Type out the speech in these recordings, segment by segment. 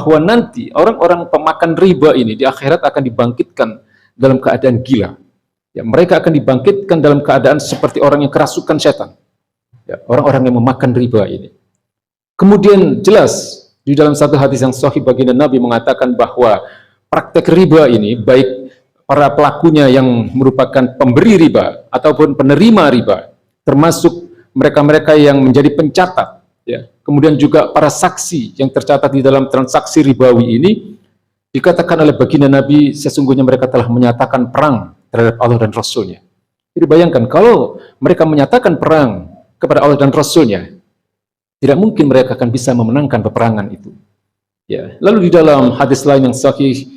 bahwa nanti orang-orang pemakan riba ini di akhirat akan dibangkitkan dalam keadaan gila. Ya, mereka akan dibangkitkan dalam keadaan seperti orang yang kerasukan setan. Ya, orang-orang yang memakan riba ini. Kemudian jelas di dalam satu hadis yang sahih baginda Nabi mengatakan bahwa praktek riba ini, baik para pelakunya yang merupakan pemberi riba ataupun penerima riba, termasuk mereka-mereka yang menjadi pencatat, ya, kemudian juga para saksi yang tercatat di dalam transaksi ribawi ini, dikatakan oleh baginda Nabi sesungguhnya mereka telah menyatakan perang terhadap Allah dan Rasul-Nya. Jadi bayangkan kalau mereka menyatakan perang kepada Allah dan Rasul-Nya, tidak mungkin mereka akan bisa memenangkan peperangan itu. Ya. Lalu di dalam hadis lain yang sahih,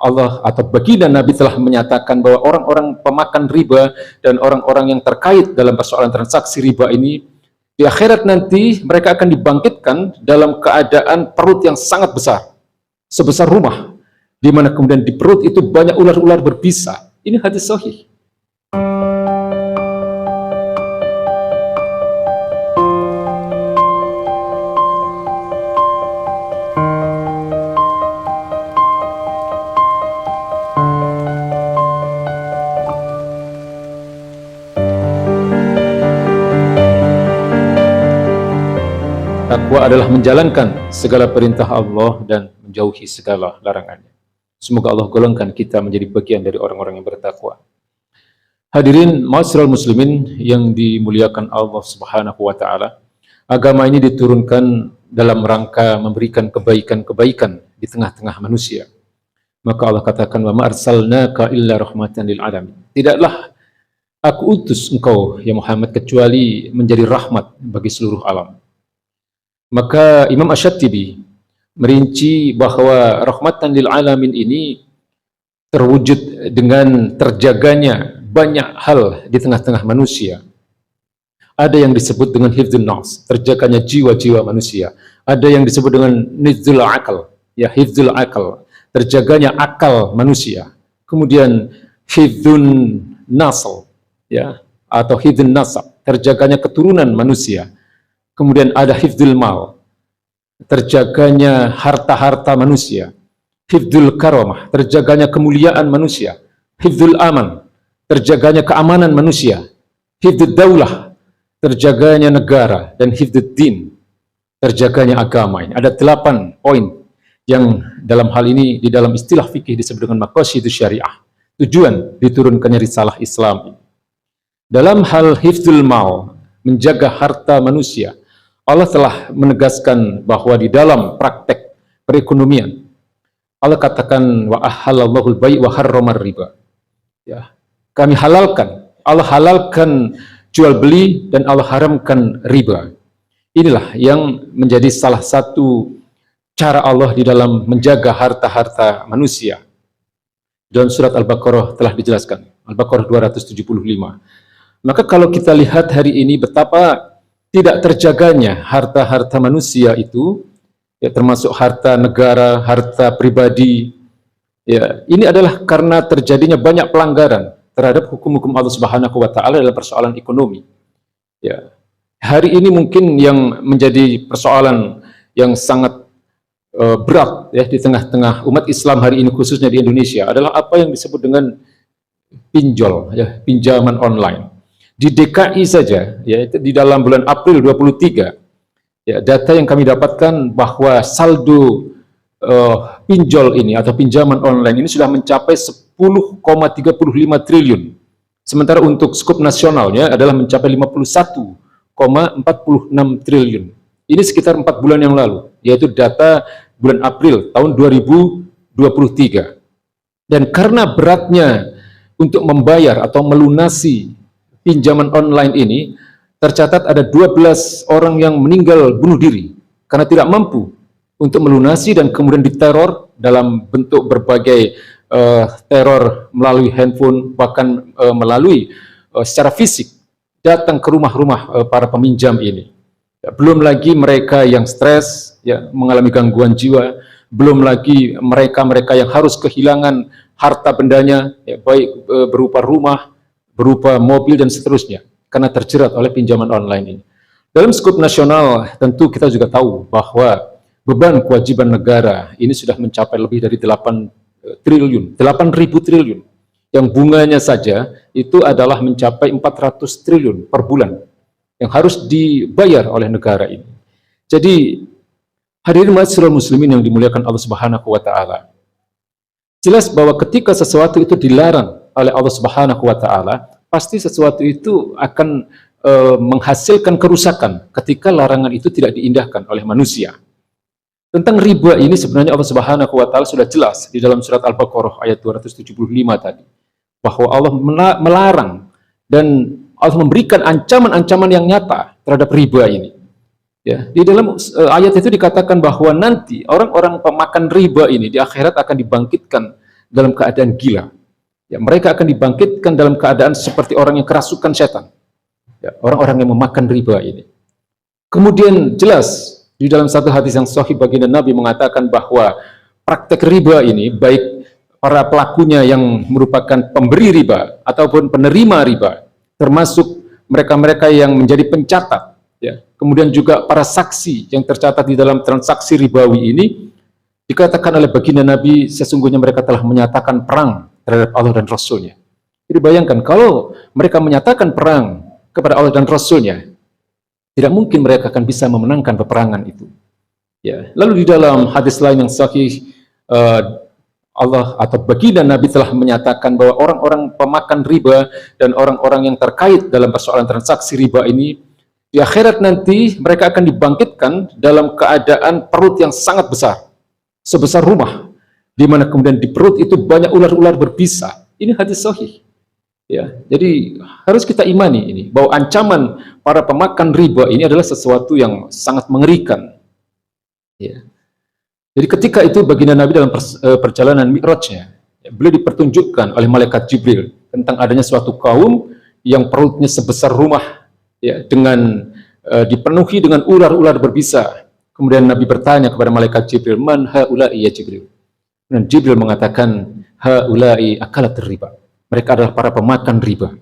Allah atau baginda Nabi telah menyatakan bahwa orang-orang pemakan riba dan orang-orang yang terkait dalam persoalan transaksi riba ini, di akhirat nanti mereka akan dibangkitkan dalam keadaan perut yang sangat besar, sebesar rumah, di mana kemudian di perut itu banyak ular-ular berbisa. Ini hadis sahih. Takwa adalah menjalankan segala perintah Allah dan menjauhi segala larangannya. Semoga Allah golongkan kita menjadi bagian dari orang-orang yang bertakwa. Hadirin ma'asyiral muslimin yang dimuliakan Allah Subhanahu wa taala. Agama ini diturunkan dalam rangka memberikan kebaikan-kebaikan di tengah-tengah manusia. Maka Allah katakan, "Wa ma arsalnaka illa rahmatan lil alamin." Tidaklah aku utus engkau ya Muhammad kecuali menjadi rahmat bagi seluruh alam. Maka Imam Asy-Syatibi merinci bahwa rahmatan lil alamin ini terwujud dengan terjaganya banyak hal di tengah-tengah manusia. Ada yang disebut dengan hifdzun nafs, terjaganya jiwa-jiwa manusia. Ada yang disebut dengan nizul akal, ya hifdzul akal, terjaganya akal manusia. Kemudian hifdzun nasl, ya, atau hifdzun nasab, terjaganya keturunan manusia. Kemudian ada hifdzul mal, terjaganya harta-harta manusia. Hifdzul karamah, terjaganya kemuliaan manusia. Hifdzul aman, terjaganya keamanan manusia. Hifdzul daulah, terjaganya negara. Dan hifdzul din, terjaganya agama. Ini ada 8 poin yang dalam hal ini di dalam istilah fikih disebut dengan maqasidus syariah. Tujuan diturunkannya risalah Islam. Dalam hal hifdzul mal, menjaga harta manusia, Allah telah menegaskan bahwa di dalam praktek perekonomian, Allah katakan wa ahallallahu al-bai' wa harramar riba. Ya, kami halalkan, Allah halalkan jual beli dan Allah haramkan riba. Inilah yang menjadi salah satu cara Allah di dalam menjaga harta-harta manusia. Dalam surat Al-Baqarah telah dijelaskan, Al-Baqarah 275. Maka kalau kita lihat hari ini betapa tidak terjaganya harta-harta manusia itu, ya, termasuk harta negara, harta pribadi, ya, ini adalah karena terjadinya banyak pelanggaran terhadap hukum-hukum Allah Subhanahu wa taala dalam persoalan ekonomi. Ya. Hari ini mungkin yang menjadi persoalan yang sangat berat ya di tengah-tengah umat Islam hari ini khususnya di Indonesia adalah apa yang disebut dengan pinjol, ya, pinjaman online. Di DKI saja, ya, di dalam bulan April 23, ya, data yang kami dapatkan bahwa saldo pinjol ini atau pinjaman online ini sudah mencapai 10,35 triliun. Sementara untuk skup nasionalnya adalah mencapai 51,46 triliun. Ini sekitar 4 bulan yang lalu, yaitu data bulan April tahun 2023. Dan karena beratnya untuk membayar atau melunasi pinjaman online ini, tercatat ada 12 orang yang meninggal bunuh diri karena tidak mampu untuk melunasi dan kemudian diteror dalam bentuk berbagai teror melalui handphone, bahkan melalui secara fisik datang ke rumah-rumah para peminjam ini. Ya, belum lagi mereka yang stres, ya, mengalami gangguan jiwa, belum lagi mereka-mereka yang harus kehilangan harta bendanya, ya, baik berupa rumah, berupa mobil dan seterusnya karena terjerat oleh pinjaman online ini. Dalam skup nasional tentu kita juga tahu bahwa beban kewajiban negara ini sudah mencapai lebih dari 8 ribu triliun. Yang bunganya saja itu adalah mencapai 400 triliun per bulan yang harus dibayar oleh negara ini. Jadi hadirin ma'asyiral muslimin yang dimuliakan Allah Subhanahu wa taala. Jelas bahwa ketika sesuatu itu dilarang oleh Allah Subhanahu wa taala, pasti sesuatu itu akan menghasilkan kerusakan ketika larangan itu tidak diindahkan oleh manusia. Tentang riba ini sebenarnya Allah Subhanahu wa taala sudah jelas di dalam surat Al-Baqarah ayat 275 tadi, bahwa Allah melarang dan Allah memberikan ancaman-ancaman yang nyata terhadap riba ini. Ya, di dalam ayat itu dikatakan bahwa nanti orang-orang pemakan riba ini di akhirat akan dibangkitkan dalam keadaan gila. Ya, mereka akan dibangkitkan dalam keadaan seperti orang yang kerasukan setan. Ya, orang-orang yang memakan riba ini. Kemudian jelas di dalam satu hadis yang sahih baginda Nabi mengatakan bahwa praktek riba ini, baik para pelakunya yang merupakan pemberi riba ataupun penerima riba, termasuk mereka-mereka yang menjadi pencatat, ya, kemudian juga para saksi yang tercatat di dalam transaksi ribawi ini, dikatakan oleh baginda Nabi sesungguhnya mereka telah menyatakan perang terhadap Allah dan Rasul-Nya. Jadi bayangkan kalau mereka menyatakan perang kepada Allah dan Rasul-Nya, tidak mungkin mereka akan bisa memenangkan peperangan itu. Ya. Lalu di dalam hadis lain yang sahih, Allah atau baginda Nabi telah menyatakan bahwa orang-orang pemakan riba dan orang-orang yang terkait dalam persoalan transaksi riba ini, di akhirat nanti mereka akan dibangkitkan dalam keadaan perut yang sangat besar, sebesar rumah, di mana kemudian di perut itu banyak ular-ular berbisa. Ini hadis sahih. Ya, jadi harus kita imani ini bahwa ancaman para pemakan riba ini adalah sesuatu yang sangat mengerikan. Ya. Jadi ketika itu baginda Nabi dalam perjalanan Mi'rajnya, ya, beliau dipertunjukkan oleh malaikat Jibril tentang adanya suatu kaum yang perutnya sebesar rumah, ya, dengan dipenuhi dengan ular-ular berbisa. Kemudian Nabi bertanya kepada malaikat Jibril, "Man haula'i ya Jibril?" Dan Jibril mengatakan, "Haula'i akalat riba." Mereka adalah para pemakan riba.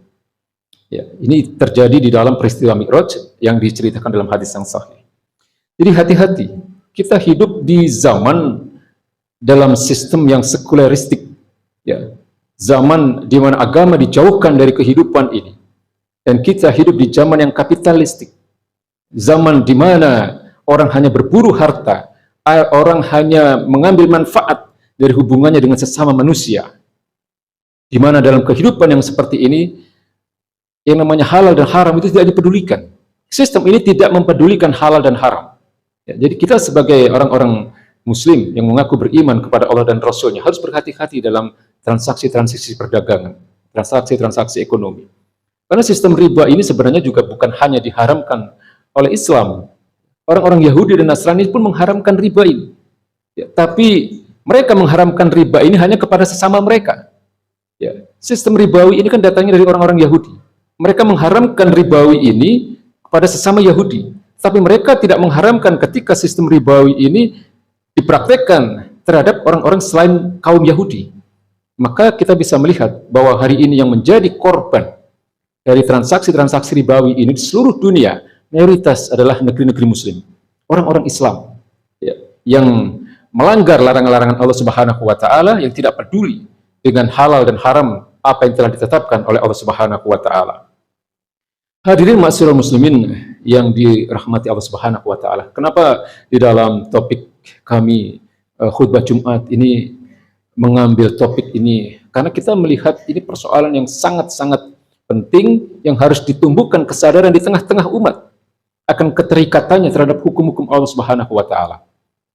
Ya, ini terjadi di dalam peristiwa Mi'raj yang diceritakan dalam hadis yang sahih. Jadi hati-hati, kita hidup di zaman dalam sistem yang sekuleristik, ya, zaman di mana agama dijauhkan dari kehidupan ini, dan kita hidup di zaman yang kapitalistik, zaman di mana orang hanya berburu harta, orang hanya mengambil manfaat dari hubungannya dengan sesama manusia. Di mana dalam kehidupan yang seperti ini, yang namanya halal dan haram itu tidak dipedulikan. Sistem ini tidak mempedulikan halal dan haram. Ya, jadi kita sebagai orang-orang Muslim yang mengaku beriman kepada Allah dan Rasul-Nya harus berhati-hati dalam transaksi-transaksi perdagangan, transaksi-transaksi ekonomi. Karena sistem riba ini sebenarnya juga bukan hanya diharamkan oleh Islam. Orang-orang Yahudi dan Nasrani pun mengharamkan riba ini. Ya, tapi mereka mengharamkan riba ini hanya kepada sesama mereka. Ya, sistem ribawi ini kan datangnya dari orang-orang Yahudi. Mereka mengharamkan ribawi ini kepada sesama Yahudi. Tapi mereka tidak mengharamkan ketika sistem ribawi ini dipraktekkan terhadap orang-orang selain kaum Yahudi. Maka kita bisa melihat bahwa hari ini yang menjadi korban dari transaksi-transaksi ribawi ini di seluruh dunia, mayoritas adalah negeri-negeri Muslim, orang-orang Islam, ya, yang melanggar larangan-larangan Allah Subhanahu wa taala, yang tidak peduli dengan halal dan haram apa yang telah ditetapkan oleh Allah Subhanahu wa taala. Hadirin ma'asyiral muslimin yang dirahmati Allah Subhanahu wa taala. Kenapa di dalam topik kami khutbah Jumat ini mengambil topik ini? Karena kita melihat ini persoalan yang sangat-sangat penting yang harus ditumbuhkan kesadaran di tengah-tengah umat akan keterikatannya terhadap hukum-hukum Allah Subhanahu wa taala.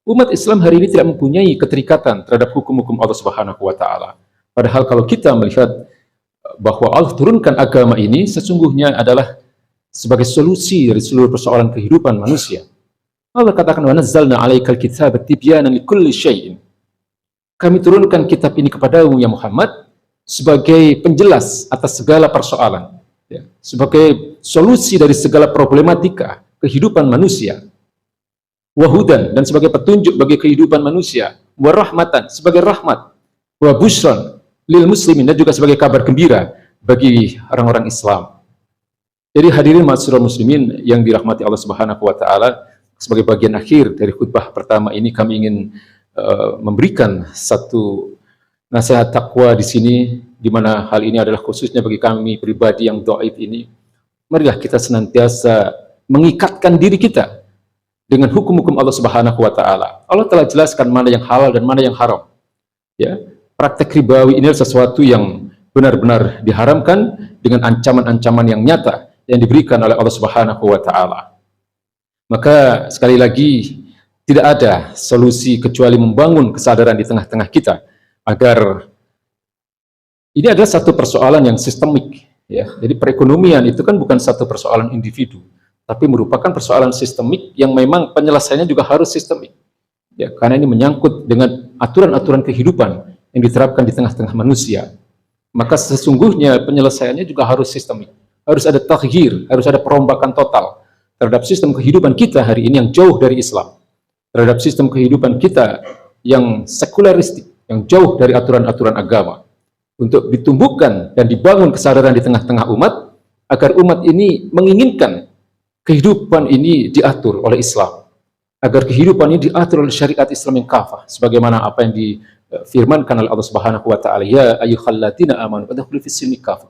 Umat Islam hari ini tidak mempunyai keterikatan terhadap hukum-hukum Allah Subhanahu wa taala. Padahal kalau kita melihat bahwa Allah turunkan agama ini sesungguhnya adalah sebagai solusi dari seluruh persoalan kehidupan manusia. Allah katakan, "Wa nazzalna 'alaikal kitaba tibyanan likulli syai'in." Kami turunkan kitab ini kepadamu ya Muhammad sebagai penjelas atas segala persoalan, ya, sebagai solusi dari segala problematika kehidupan manusia. Wa hudan, dan sebagai petunjuk bagi kehidupan manusia. Wa rahmatan, sebagai rahmat. Wa busyran lil muslimin, dan juga sebagai kabar gembira bagi orang-orang Islam. Jadi hadirin ma'asyiral muslimin yang dirahmati Allah Subhanahu wa taala, sebagai bagian akhir dari khutbah pertama ini kami ingin memberikan satu nasihat takwa di sini, di mana hal ini adalah khususnya bagi kami pribadi yang dhaif ini. Marilah kita senantiasa mengikatkan diri kita dengan hukum-hukum Allah Subhanahu wa taala. Allah telah jelaskan mana yang halal dan mana yang haram. Ya, praktek ribawi ini adalah sesuatu yang benar-benar diharamkan dengan ancaman-ancaman yang nyata yang diberikan oleh Allah Subhanahu wa taala. Maka sekali lagi tidak ada solusi kecuali membangun kesadaran di tengah-tengah kita agar ini adalah satu persoalan yang sistemik, ya. Jadi perekonomian itu kan bukan satu persoalan individu, tapi merupakan persoalan sistemik yang memang penyelesaiannya juga harus sistemik. Ya, karena ini menyangkut dengan aturan-aturan kehidupan yang diterapkan di tengah-tengah manusia. Maka sesungguhnya penyelesaiannya juga harus sistemik. Harus ada taghyir, harus ada perombakan total terhadap sistem kehidupan kita hari ini yang jauh dari Islam, terhadap sistem kehidupan kita yang sekularistik, yang jauh dari aturan-aturan agama, untuk ditumbuhkan dan dibangun kesadaran di tengah-tengah umat, agar umat ini menginginkan kehidupan ini diatur oleh Islam, agar kehidupan ini diatur oleh syariat Islam yang kafah, sebagaimana apa yang difirmankan oleh Allah Subhanahu wa taala, ya ayyuhalladzina amanu fadkhulu fis-silmi kafah.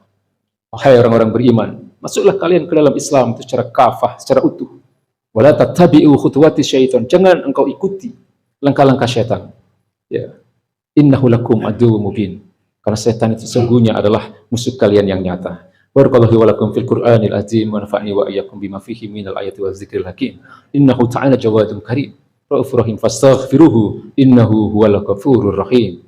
Wahai orang-orang beriman, masuklah kalian ke dalam Islam itu secara kafah, secara utuh. Wala tattabi'u khutuwati syaitan, jangan engkau ikuti langkah-langkah syaitan. Ya. Innahu lakum aduwwum mubin. Karena setan itu sesungguhnya adalah musuh kalian yang nyata. Barakallahu wa lakum fil Qur'anil azim wa nafa'ni wa iyyakum bima fihi minal ayati wa dzikril hakim. Innahu ta'ala jawadun karim. Raufur rahim fastaghfiruhu innahu huwal ghafurur rahim.